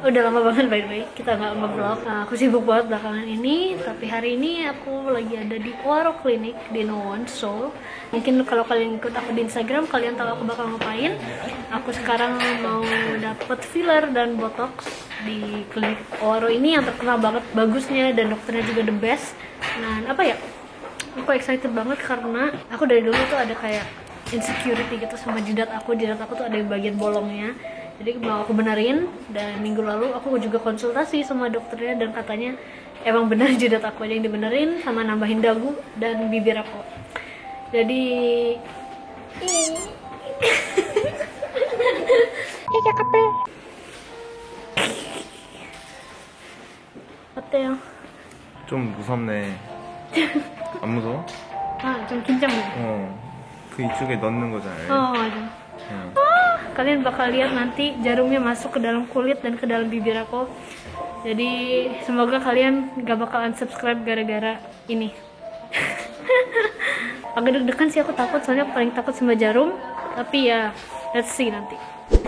udah lama banget by the way kita nggak nge-vlog. Aku sibuk banget belakangan ini, tapi hari ini aku lagi ada di Waro Clinic di Nowon, Seoul. Mungkin kalau kalian ikut aku di Instagram, kalian tahu aku bakal ngapain. Aku sekarang mau dapet filler dan botox di klinik Waro ini yang terkenal banget bagusnya dan dokternya juga the best. Nah, apa ya? Aku excited banget karena aku dari dulu tuh ada kayak insecurity gitu sama jidat aku tuh ada yang bagian bolongnya, jadi mau aku benerin. Dan minggu lalu aku juga konsultasi sama dokternya dan katanya emang benar jidat aku aja yang dibenerin sama nambahin dagu dan bibir aku. Jadi 어때요? 좀 무섭네. 안 무서워? 좀 긴장돼. 그 이쪽에 넣는 거잖아요. 맞아. Kalian bakal lihat nanti jarumnya masuk ke dalam kulit dan ke dalam bibir aku. Jadi semoga kalian gak bakal unsubscribe gara-gara ini. Agak deg-degan sih, aku takut, soalnya aku paling takut sama jarum. Tapi ya let's see nanti.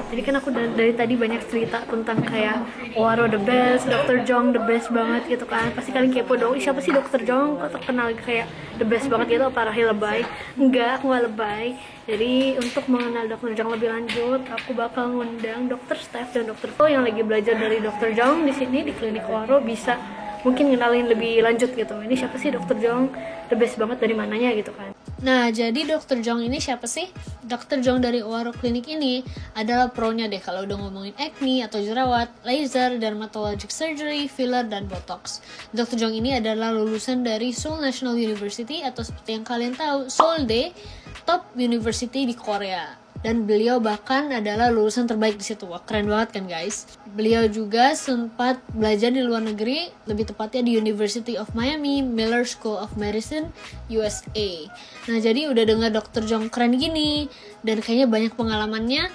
Jadi kan aku dari tadi banyak cerita tentang kayak Waro the best, Dr. Jong the best banget gitu kan. Pasti kalian kepo dong, siapa sih Dr. Jong? Kok terkenal kayak the best banget gitu, apa Rahel lebay? Enggak, aku gak lebay. Jadi untuk mengenal Dr. Jong lebih lanjut, aku bakal ngundang Dr. Steph dan Dr. Po yang lagi belajar dari Dr. Jong di sini di klinik Waro, bisa mungkin ngenalin lebih lanjut gitu. Ini siapa sih Dr. Jong? The best banget dari mananya gitu kan. Nah, jadi Dr. Jong ini siapa sih? Dr. Jong dari Waro Clinic ini adalah pro-nya deh kalau udah ngomongin acne atau jerawat, laser, dermatologic surgery, filler, dan botox. Dr. Jong ini adalah lulusan dari Seoul National University atau seperti yang kalian tahu, Seoulde, top university di Korea. Dan beliau bahkan adalah lulusan terbaik di situ. Wah, keren banget kan guys. Beliau juga sempat belajar di luar negeri, lebih tepatnya di University of Miami, Miller School of Medicine, USA. Nah, jadi udah dengar Dr. Jong keren gini dan kayaknya banyak pengalamannya,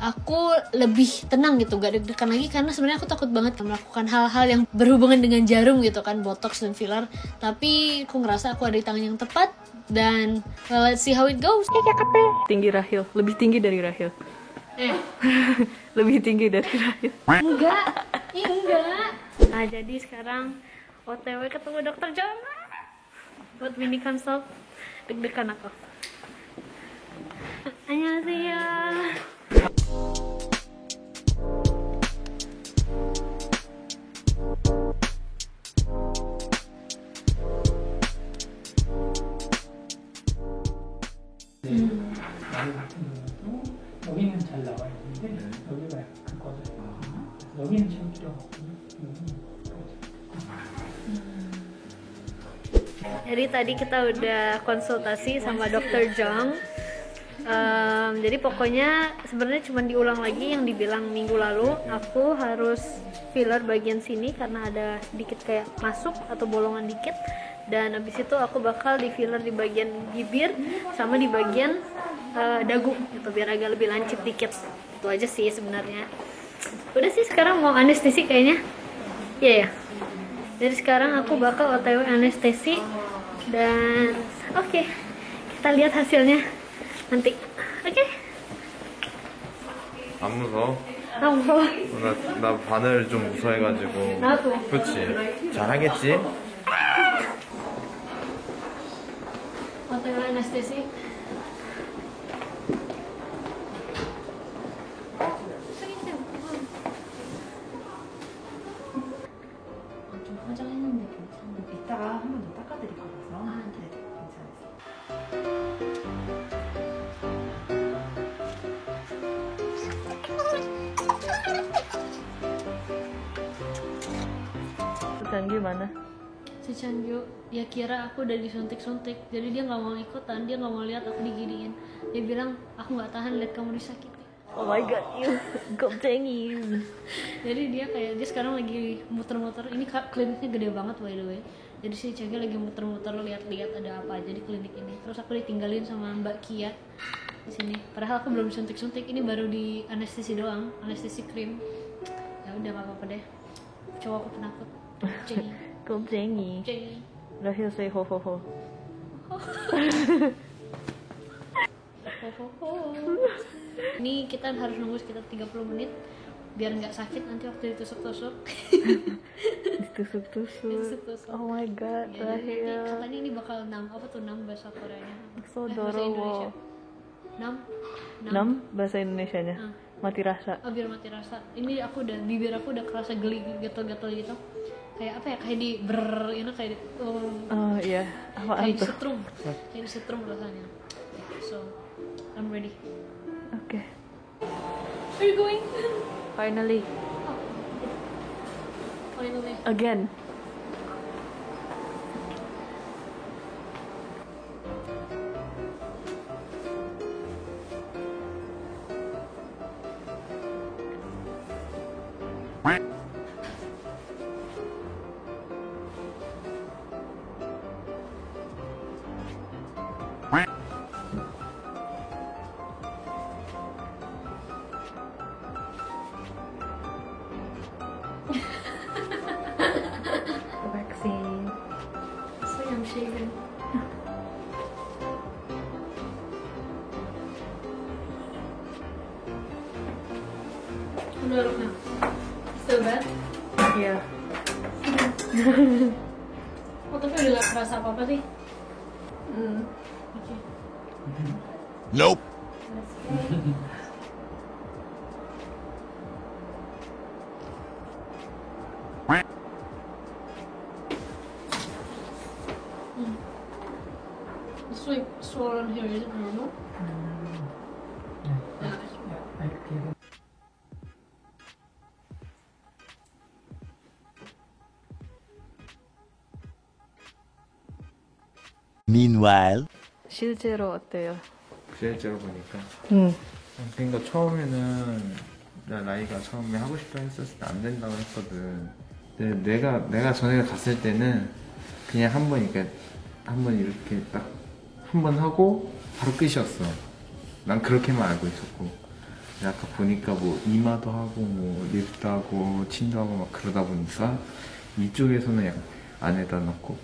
aku lebih tenang gitu, gak deg-degan lagi, karena sebenarnya aku takut banget melakukan hal-hal yang berhubungan dengan jarum gitu kan, botox dan filler. Tapi aku ngerasa aku ada di tangan yang tepat. Dan well, let's see how it goes. Tinggi Rahel, lebih tinggi dari Rahel. Lebih tinggi dari Rahel. Enggak. Nah, jadi sekarang OTW ketemu Dr. Jong buat mini consult. Deg-degan aku. Annyeonghaseyo. 여기는 잘 나와 있는데 여기가 약간 꺼져요. 여기는 참 필요가 없거든요. Jadi tadi kita udah konsultasi sama Dr. Jong. Jadi pokoknya sebenarnya cuma diulang lagi yang dibilang minggu lalu. Aku harus filler bagian sini karena ada sedikit kayak masuk atau bolongan dikit. Dan abis itu aku bakal di filler di bagian bibir sama di bagian dagu gitu, biar agak lebih lancip dikit. Itu aja sih sebenarnya. Udah sih, sekarang mau anestesi kayaknya. Iya ya. Jadi sekarang aku bakal OTW anestesi dan oke, kita lihat hasilnya nanti. Oke? 안 무서워? 나 바늘 좀 무서워해가지고. 나도. 그렇지. 잘하겠지? OTW anestesi. 좀 화장했는데 괜찮은데 이따가 한 번 더 닦아드릴 거라서. 네, 괜찮으세요. Canggih mana? Si Chanju dia kira aku udah disuntik-suntik, jadi dia nggak mau ikutan, dia nggak mau lihat aku diginiin. Dia bilang aku nggak tahan lihat kamu disakiti. Oh my god, you gobjengi. Jadi dia sekarang lagi muter-muter. Ini kliniknya gede banget by the way. Jadi si Chanju lagi muter-muter lihat-lihat ada apa aja di klinik ini. Terus aku ditinggalin sama Mbak Kia di sini. Padahal aku belum suntik-suntik, ini baru di anestesi doang, anestesi krim. Ya udah nggak apa-apa deh. Cowok aku penakut. Gobjengi. Rahel say ho ho ho. Ini kita harus nunggu sekitar 30 menit biar nggak sakit nanti waktu ditusuk-tusuk. Ditusuk-tusuk. Ditusuk-tusuk. Oh my god, Ya, jadi nanti Rahel. katanya ini bakal nam bahasa Koreanya. So bahasa adorable. Indonesia. Nam. 6 bahasa Indonesianya. Mati rasa. Oh, biar mati rasa. Ini aku udah bibir aku udah kerasa geli gatal-gatal gitu. Kayak apa ya? Kayak di kayak di, Oh iya, apaan kayak tuh? disetrum. Kayak disetrum rasanya. So, I'm ready. Oke. Are you going? Finally, Finally. again. Vaccine. So I'm shaking. Menurutnya, still bad? Iya. Oh, tapi udah gak kerasa apa-apa sih? Oke. Nope. The swollen here, is it normal? Yeah. baik kiri. Meanwhile, 실제로 어때요? 실제로 보니까. 응. 그러니까 처음에는 나 나이가 처음에 하고 싶다 했었을 때 안 된다고 했거든. 근데 내가 전에 갔을 때는 그냥 한 번 이렇게 딱 한 번 하고 바로 끝이었어. 난 그렇게만 알고 있었고. 근데 아까 보니까 뭐 이마도 하고 뭐 립도 하고 침도 하고 막 그러다 보니까 이쪽에서는 약간 안에다 넣고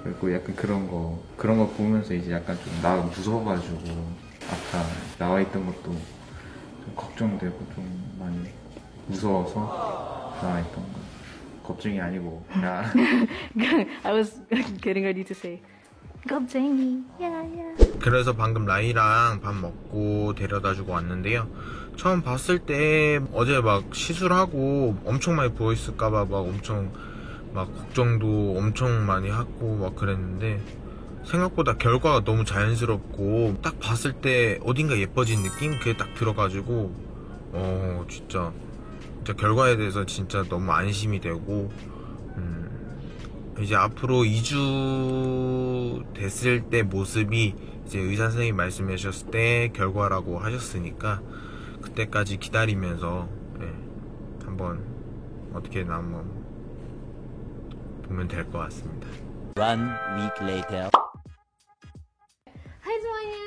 빼고 약간 그런 거 보면서 이제 약간 좀 나 무서워가지고 아까 나와 있던 것도 좀 걱정되고 좀 많이 무서워서 나와 있던 거. 걱정이 아니고 그냥 I was getting ready to say 겁쟁이. 야야. 그래서 방금 라이랑 밥 먹고 데려다주고 왔는데요. 처음 봤을 때 어제 막 시술하고 엄청 많이 부어있을까봐 막 엄청 막 걱정도 엄청 많이 하고 막 그랬는데 생각보다 결과가 너무 자연스럽고 딱 봤을 때 어딘가 예뻐진 느낌? 그게 딱 들어가지고 진짜 결과에 대해서 진짜 너무 안심이 되고 이제 앞으로 2주 됐을 때 모습이 이제 의사 선생님이 말씀해 주셨을 때 결과라고 하셨으니까 그때까지 기다리면서 한번 어떻게 한번 보면 될 것 같습니다. 1 week later. Hai semuanya,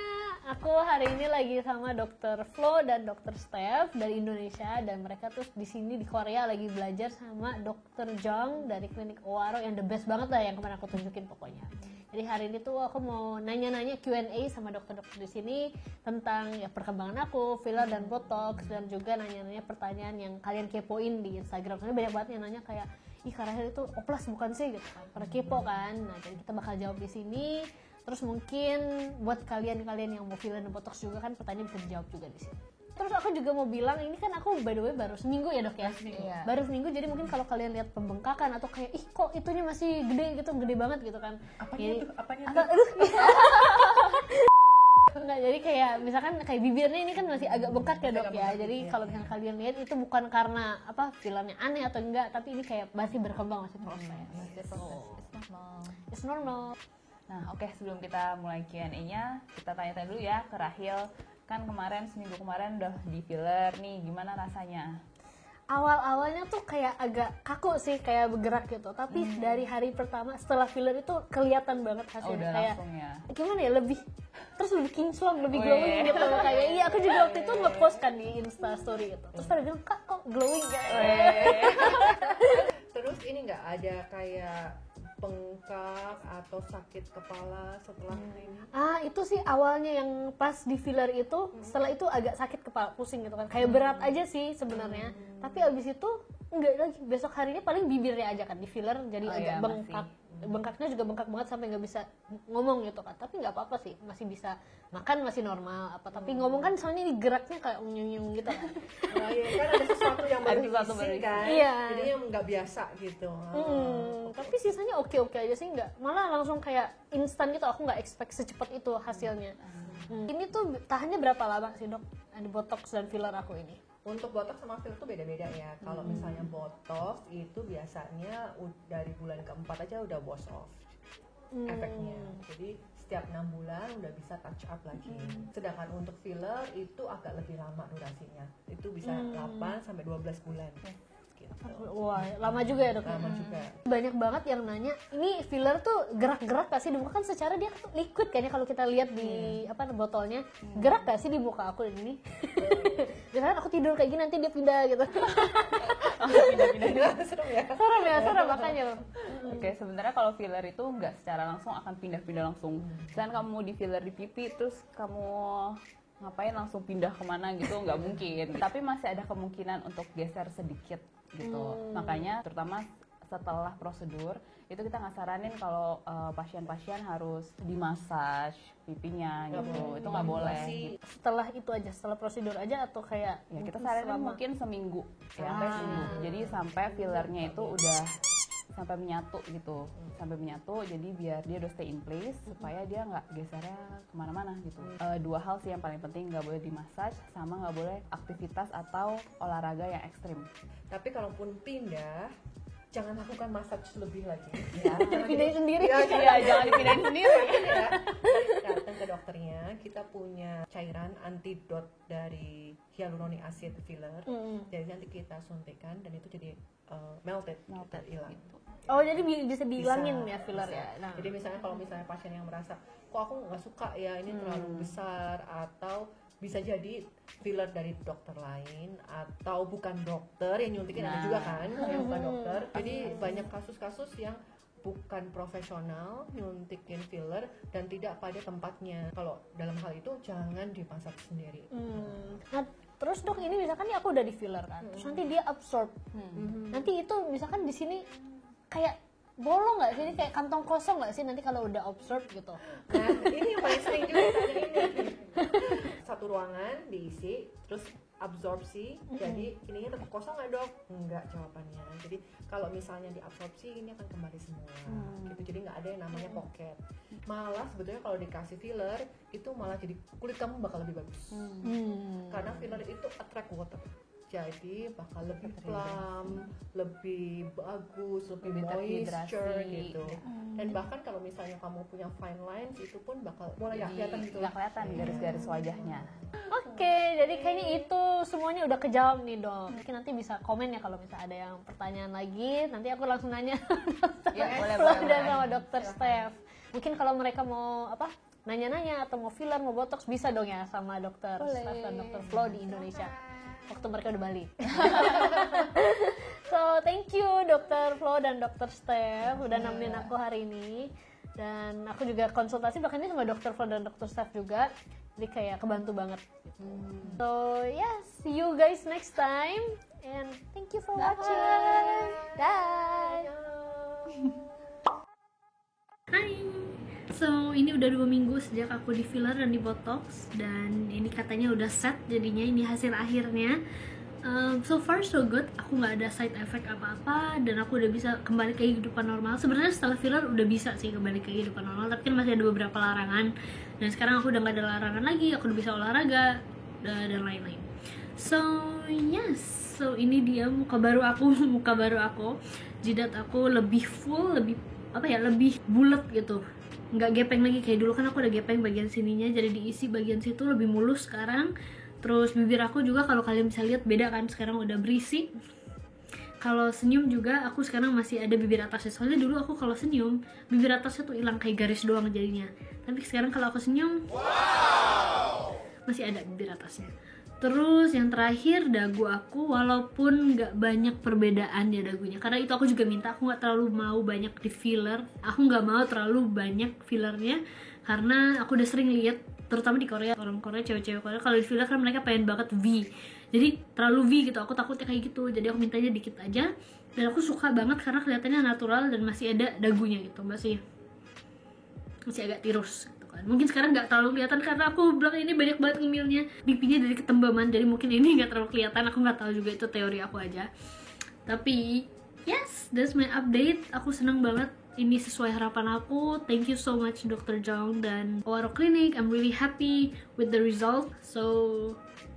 aku hari ini lagi sama Dr. Flo dan Dr. Steph dari Indonesia dan mereka tuh di sini di Korea lagi belajar sama Dr. Jong dari klinik Owaro yang the best banget lah yang kemarin aku tunjukin pokoknya. Jadi hari ini tuh aku mau nanya-nanya Q&A sama dokter-dokter di sini tentang ya perkembangan aku, filler dan botox dan juga nanya-nanya pertanyaan yang kalian kepoin di Instagram. Soalnya banyak banget yang nanya kayak, ih Kak Rahel itu oplas bukan sih gitu kan, pada kepo kan. Nah jadi kita bakal jawab di sini. Terus mungkin buat kalian-kalian yang mau filler dan botox juga kan pertanyaan bisa dijawab juga di sini. Terus aku juga mau bilang, ini kan aku by the way baru seminggu ya dok ya? Iya. Baru seminggu, jadi mungkin kalau kalian lihat pembengkakan atau kayak, ih kok itunya masih gede gitu, gede banget gitu kan. Apanya Apa, Enggak, jadi kayak misalkan kayak bibirnya ini kan masih agak bengkak ya dok ya. Jadi kalau misalnya kalian lihat itu bukan karena apa fillernya aneh atau enggak, tapi ini kayak masih berkembang, masih proses. It's normal. It's normal. Nah, oke, sebelum kita mulai Q&A-nya, kita tanya-tanya dulu ya ke Rahel. Kan seminggu kemarin udah di filler nih, gimana rasanya? Awal-awalnya tuh kayak agak kaku sih, kayak bergerak gitu. Tapi dari hari pertama setelah filler itu kelihatan banget hasilnya. Udah Kayak langsung ya? gimana ya, lebih kinclong, lebih Wih. glowing gitu. Kayak iya, aku juga waktu itu nge-post kan di Insta story gitu. Terus pada bilang, "Kak, kok glowing ya?" Terus ini nggak ada kayak bengkak atau sakit kepala setelah ini? Itu sih awalnya yang pas di filler itu, setelah itu agak sakit kepala, pusing gitu kan, kayak berat aja sih sebenarnya. Tapi abis itu enggak lagi, besok harinya paling bibirnya aja kan di filler jadi agak iya, bengkak. Bengkaknya juga bengkak banget sampai nggak bisa ngomong gitu kan. Tapi nggak apa-apa sih, masih bisa makan, masih normal apa. Tapi ngomong kan soalnya ini geraknya kayak nyung gitu kan. Oh iya, kan ada sesuatu yang baru diisi kan, Iya. jadi yang nggak biasa gitu. Tapi sisanya oke-oke aja sih, nggak, malah langsung kayak instan gitu. Aku nggak expect secepat itu hasilnya. Ini tuh tahannya berapa lama sih dok? Di botox dan filler aku ini? Untuk botox sama filler tuh beda-beda ya. Kalau misalnya botox itu biasanya dari bulan keempat aja udah wash off efeknya. Jadi setiap 6 bulan udah bisa touch up lagi. Sedangkan untuk filler itu agak lebih lama durasinya. Itu bisa 8 sampai 12 bulan. Gitu. Wah, lama juga ya dok? Lama juga. Banyak banget yang nanya, ini filler tuh gerak-gerak gak sih di muka? Kan secara dia tuh liquid kayaknya kalau kita lihat di botolnya. Gerak gak sih di muka aku ini? Biasanya aku tidur kayak gini nanti dia pindah gitu. Pindah-pindah serem ya. Serem makanya loh. Oke, sebenarnya kalau filler itu nggak secara langsung akan pindah-pindah langsung. Misalkan kamu di filler di pipi, terus kamu ngapain langsung pindah kemana gitu, nggak mungkin. Tapi masih ada kemungkinan untuk geser sedikit gitu. Makanya terutama setelah prosedur itu kita nggak saranin kalau pasien-pasien harus dimasaj pipinya gitu. Itu nggak boleh. Setelah itu aja, setelah prosedur aja atau kayak Ya kita saranin mungkin seminggu ya, sampai seminggu. Jadi sampai fillernya itu udah sampai menyatu gitu, sampai menyatu, jadi biar dia udah stay in place supaya dia nggak gesernya kemana-mana gitu. 2 hal sih yang paling penting, nggak boleh dimasaj sama nggak boleh aktivitas atau olahraga yang ekstrim. Tapi kalaupun pindah, jangan lakukan massage lebih lagi. Ya, jangan pindahin sendiri. Ya, jangan dipindahin sendiri. Ya. Datang ke dokternya, kita punya cairan antidot dari hyaluronic acid filler. Jadi nanti kita suntikan dan itu jadi melted hilang. Oh, jadi bisa dihilangin ya filler bisa. ya. Nah. Jadi misalnya kalau misalnya pasien yang merasa kok aku nggak suka ya ini terlalu besar, atau bisa jadi filler dari dokter lain atau bukan dokter yang nyuntikin, ada juga kan yang bukan dokter. Jadi banyak kasus-kasus yang bukan profesional nyuntikin filler dan tidak pada tempatnya. Kalau dalam hal itu jangan dimasak sendiri. Nah, terus dok, ini misalkan nih aku udah di filler kan, terus nanti dia absorb. Nanti itu misalkan di sini kayak bolong nggak sih, ini kayak kantong kosong nggak sih nanti kalau udah absorb gitu? Nah, ini yang paling sering juga tanya ini. Satu ruangan diisi, terus absorpsi, jadi ininya tetap kosong nggak dok? Enggak jawabannya. Jadi kalau misalnya diabsorpsi ini akan kembali semua, gitu. Jadi nggak ada yang namanya pocket. Malah sebetulnya kalau dikasih filler itu malah jadi kulit kamu bakal lebih bagus, karena filler itu attract water. Jadi bakal lebih plump, lebih bagus, lebih moisture gitu. Dan bahkan kalau misalnya kamu punya fine lines itu pun bakal mulai kelihatan gitu. Nggak kelihatan garis-garis wajahnya. Oke, jadi kayaknya itu semuanya udah kejawab nih dok. Mungkin nanti bisa komen ya kalau misalnya ada yang pertanyaan lagi. Nanti aku langsung nanya Ya, boleh, Flo boleh, dan boleh. sama dokter Steph. Mungkin kalau mereka mau nanya-nanya atau mau filler, mau botox, bisa dong ya sama dokter Steph dan dokter Flo di Indonesia waktu mereka udah balik. So thank you dokter Flo dan dokter Steph udah nemenin aku hari ini. Dan aku juga konsultasi bahkan ini sama dokter Flo dan dokter Steph juga. Jadi kayak kebantu banget. So yeah, see you guys next time and thank you for watching. Bye. Hai. So ini udah 2 minggu sejak aku di filler dan di botox, dan ini katanya udah set, jadinya ini hasil akhirnya. So far so good, aku nggak ada side effect apa-apa dan aku udah bisa kembali ke kehidupan normal. Sebenarnya setelah filler udah bisa sih kembali ke kehidupan normal, tapi kan masih ada beberapa larangan. Dan sekarang aku udah nggak ada larangan lagi, aku udah bisa olahraga dan lain-lain. So yes, so ini dia muka baru aku, jidat aku lebih full, lebih lebih bulat gitu, nggak gepeng lagi kayak dulu kan aku udah gepeng bagian sininya, jadi diisi bagian situ lebih mulus sekarang. Terus bibir aku juga kalau kalian bisa lihat beda kan, sekarang udah berisi. Kalau senyum juga aku sekarang masih ada bibir atasnya, soalnya dulu aku kalau senyum bibir atasnya tuh hilang kayak garis doang jadinya, tapi sekarang kalau aku senyum masih ada bibir atasnya. Terus yang terakhir dagu aku, walaupun nggak banyak perbedaan ya dagunya, karena itu aku juga minta, aku nggak terlalu mau banyak di filler, aku nggak mau terlalu banyak fillernya, karena aku udah sering lihat terutama di Korea, orang Korea, cewek-cewek Korea kalau di filler kan mereka pengen banget V, jadi terlalu V gitu, aku takutnya kayak gitu, jadi aku mintanya dikit aja. Dan aku suka banget karena kelihatannya natural dan masih ada dagunya gitu, masih agak tirus gitu kan. Mungkin sekarang nggak terlalu kelihatan karena aku bilang ini banyak banget ngemilnya, pipinya dari ketembaman, jadi mungkin ini nggak terlalu kelihatan, aku nggak tahu juga, itu teori aku aja. Tapi yes, that's my update. Aku senang banget, ini sesuai harapan aku. Thank you so much Dr. Jong dan Owaro Clinic, I'm really happy with the result. So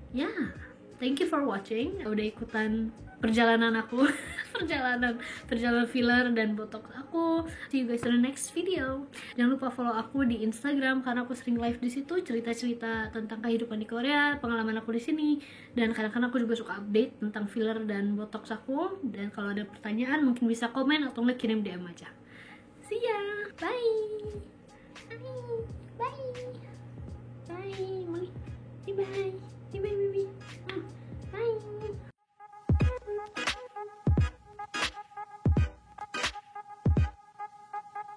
yeah, thank you for watching, udah ikutan perjalanan aku perjalanan filler dan botox aku. See you guys in the next video. Jangan lupa follow aku di Instagram karena aku sering live di situ, cerita-cerita tentang kehidupan di Korea, pengalaman aku di sini, dan kadang-kadang aku juga suka update tentang filler dan botox aku. Dan kalau ada pertanyaan mungkin bisa komen atau nggak kirim DM aja. See ya, bye. Bye.